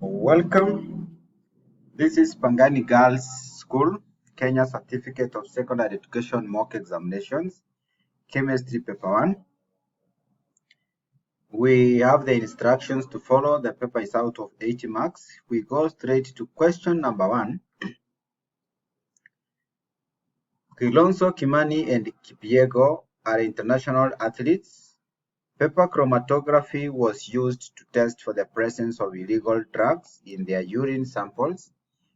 Welcome. This is Pangani Girls School, Kenya Certificate of Secondary Education Mock Examinations, Chemistry Paper 1. We have the instructions to follow. The paper is out of 80 marks. We go straight to question number 1. Kilonzo, Kimani, and Kipyego are international athletes. Paper chromatography was used to test for the presence of illegal drugs in their urine samples,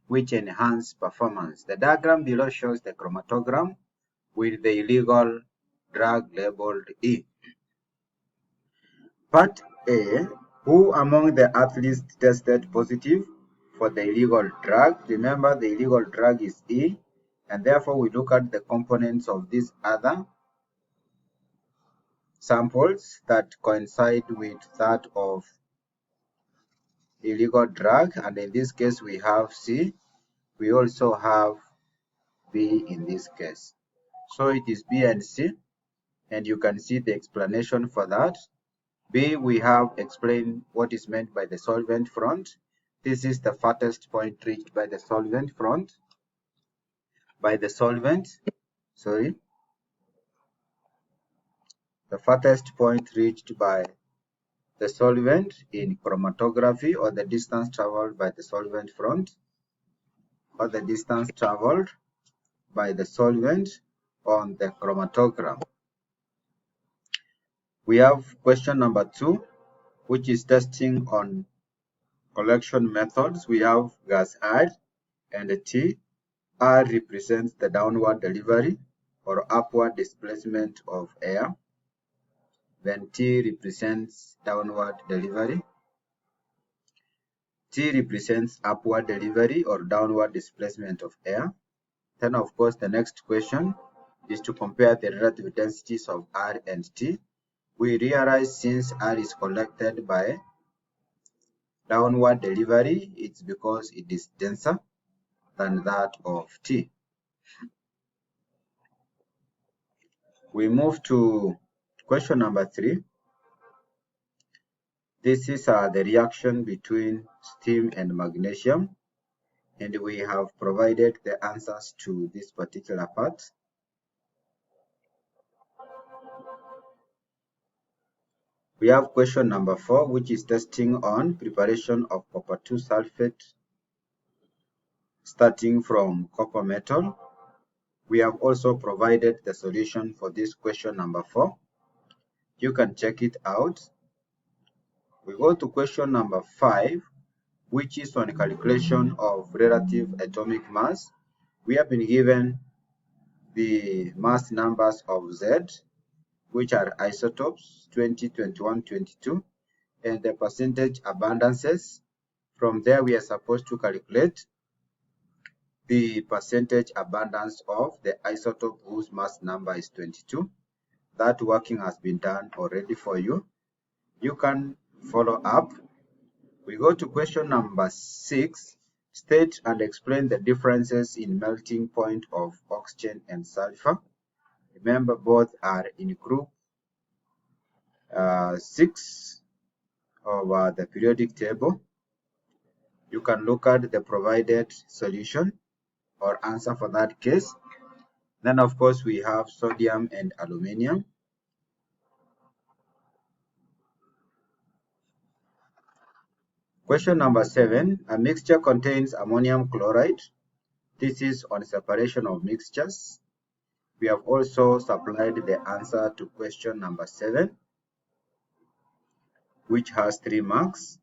which enhance performance. The diagram below shows the chromatogram with the illegal drug labeled E. Part A, who among the athletes tested positive for the illegal drug? Remember, the illegal drug is E, and therefore we look at the components of these other samples that coincide with that of illegal drug, and in this case we have C. We also have B in this case. So it is B and C, and you can see the explanation for that. B, we have explained what is meant by the solvent front. This is the farthest point reached by the solvent front. The farthest point reached by the solvent in chromatography, or the distance traveled by the solvent front, or the distance traveled by the solvent on the chromatogram. We have question number 2, which is testing on collection methods. We have gas R and T. R represents the downward delivery or upward displacement of air. Then T represents downward delivery. T represents upward delivery or downward displacement of air. Then, of course, the next question is to compare the relative densities of R and T. We realize since R is collected by downward delivery, it's because it is denser than that of T. We move to question number 3. This is the reaction between steam and magnesium, and we have provided the answers to this particular part. We have question number 4, which is testing on preparation of copper 2 sulfate starting from copper metal. We have also provided the solution for this question number 4. You can check it out. We go to question number 5, which is on calculation of relative atomic mass. We have been given the mass numbers of Z, which are isotopes 20, 21, 22, and the percentage abundances. From there, we are supposed to calculate the percentage abundance of the isotope whose mass number is 22. That working has been done already for you. You can follow up. We go to question number 6. State and explain the differences in melting point of oxygen and sulfur. Remember, both are in group 6 of the periodic table. You can look at the provided solution or answer for that case. Then, of course, we have sodium and aluminium. Question number 7. A mixture contains ammonium chloride. This is on separation of mixtures. We have also supplied the answer to question number 7, which has 3 marks.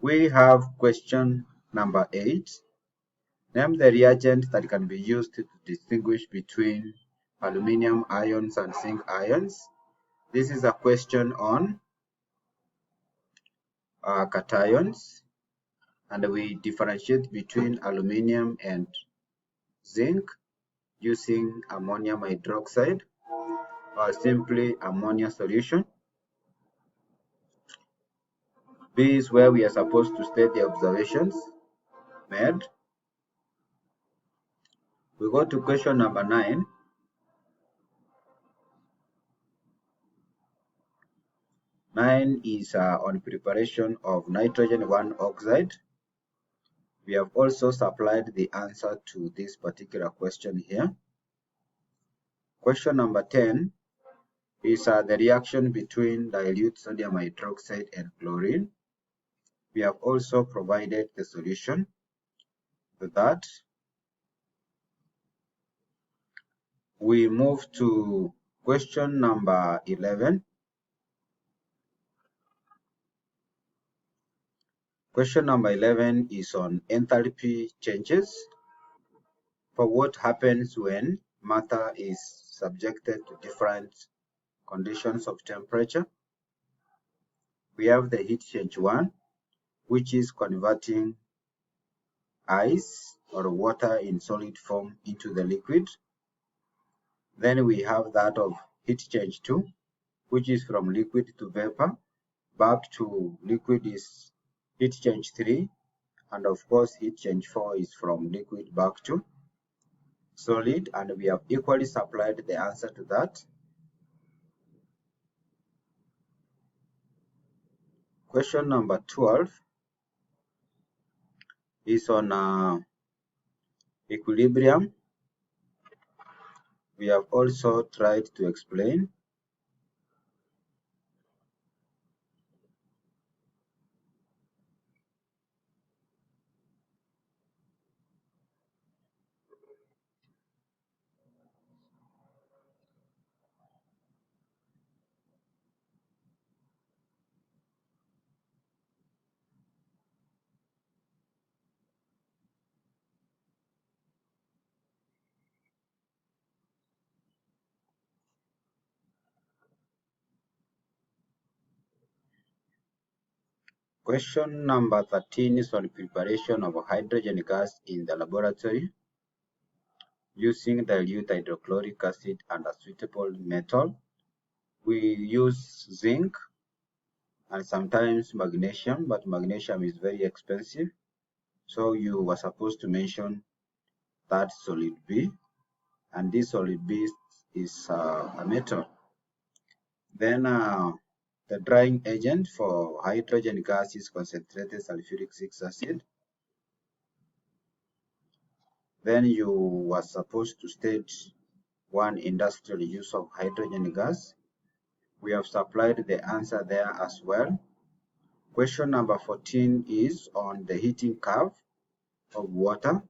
We have question number 8. Name the reagent that can be used to distinguish between aluminium ions and zinc ions. This is a question on cations, and we differentiate between aluminium and zinc using ammonium hydroxide or simply ammonia solution. B is where we are supposed to state the observations made. We go to question number 9. 9 is on preparation of nitrogen 1 oxide. We have also supplied the answer to this particular question here. Question number 10 is the reaction between dilute sodium hydroxide and chlorine. We have also provided the solution to that. We move to question number 11. Question number 11 is on enthalpy changes. For what happens when matter is subjected to different conditions of temperature. We have the heat change 1, which is converting ice or water in solid form into the liquid. Then we have that of heat change 2, which is from liquid to vapor. Back to liquid is heat change 3, and of course heat change 4 is from liquid back to solid, and we have equally supplied the answer to that. Question number 12 is on equilibrium. We have also tried to explain. Question number 13 is on preparation of hydrogen gas in the laboratory using dilute hydrochloric acid and a suitable metal. We use zinc and sometimes magnesium, but magnesium is very expensive. So you were supposed to mention that solid B, and this solid B is a metal. Then the drying agent for hydrogen gas is concentrated sulfuric 6 acid. Then you were supposed to state one industrial use of hydrogen gas. We have supplied the answer there as well. Question number 14 is on the heating curve of water.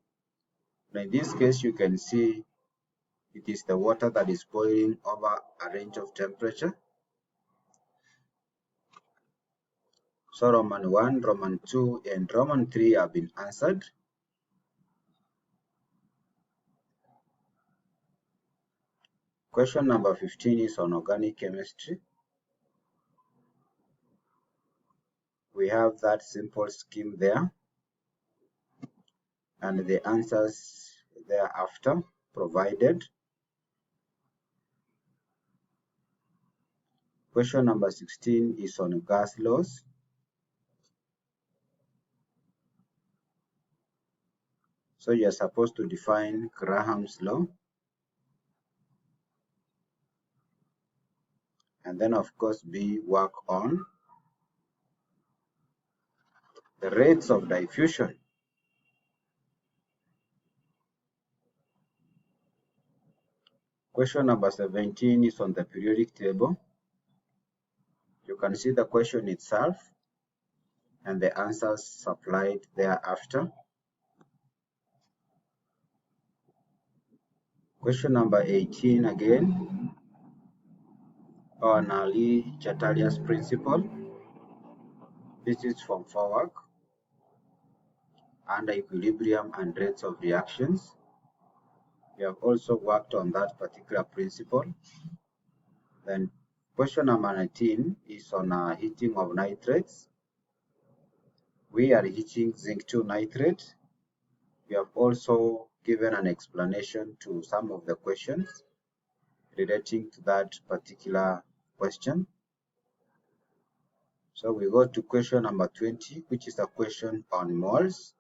In this case, you can see it is the water that is boiling over a range of temperature. So Roman 1, Roman 2, and Roman 3 have been answered. Question number 15 is on organic chemistry. We have that simple scheme there, and the answers thereafter provided. Question number 16 is on gas laws. So you're supposed to define Graham's law. And then of course work on the rates of diffusion. Question number 17 is on the periodic table. You can see the question itself and the answers supplied thereafter. Question number 18 again on Lee Chatalia's principle. This is from work under equilibrium and rates of reactions. We have also worked on that particular principle. Then question number 19 is on heating of nitrates. We are heating zinc 2 nitrate. We have also given an explanation to some of the questions relating to that particular question. So we go to question number 20, which is a question on moles.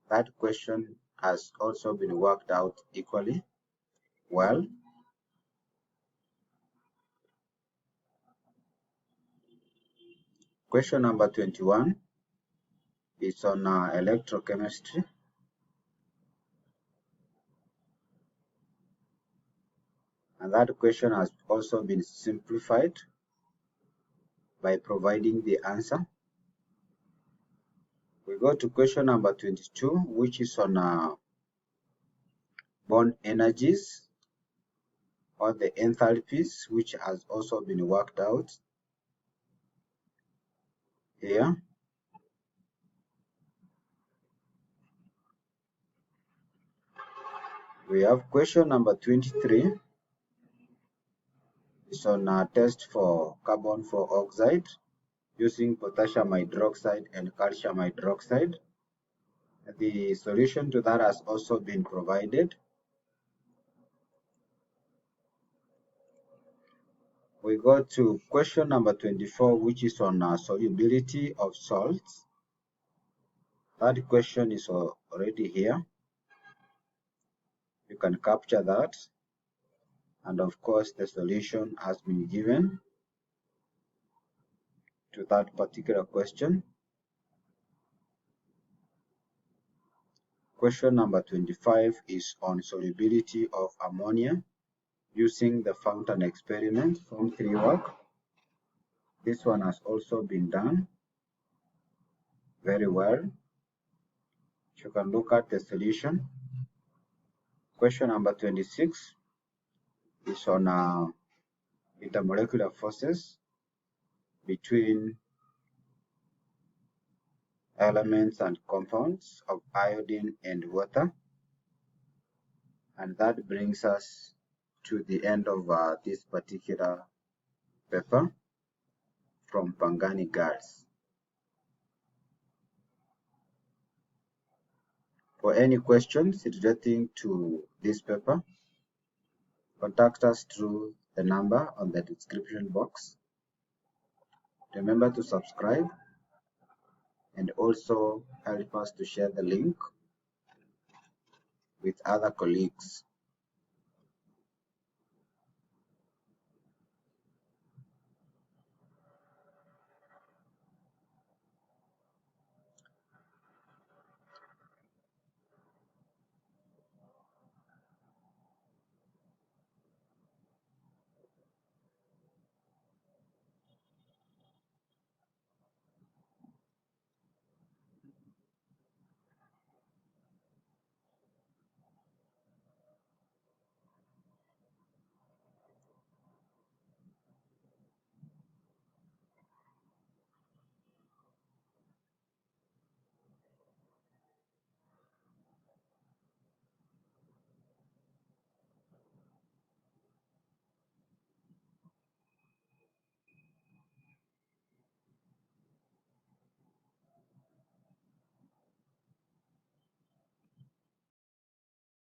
That question has also been worked out equally well. Question number 21 is on electrochemistry. And that question has also been simplified by providing the answer. We go to question number 22, which is on bond energies or the enthalpies, which has also been worked out here. We have question number 23. It's on a test for carbon dioxide using potassium hydroxide and calcium hydroxide. The solution to that has also been provided. We go to question number 24, which is on solubility of salts. That question is already here. You can capture that. And of course, the solution has been given to that particular question. Question number 25 is on solubility of ammonia using the fountain experiment, Form 3 work. This one has also been done very well. You can look at the solution. Question number 26 is on intermolecular forces between elements and compounds of iodine and water. And that brings us to the end of this particular paper from Pangani girls. For any questions relating to this paper, contact us through the number on the description box. Remember to subscribe and also help us to share the link with other colleagues.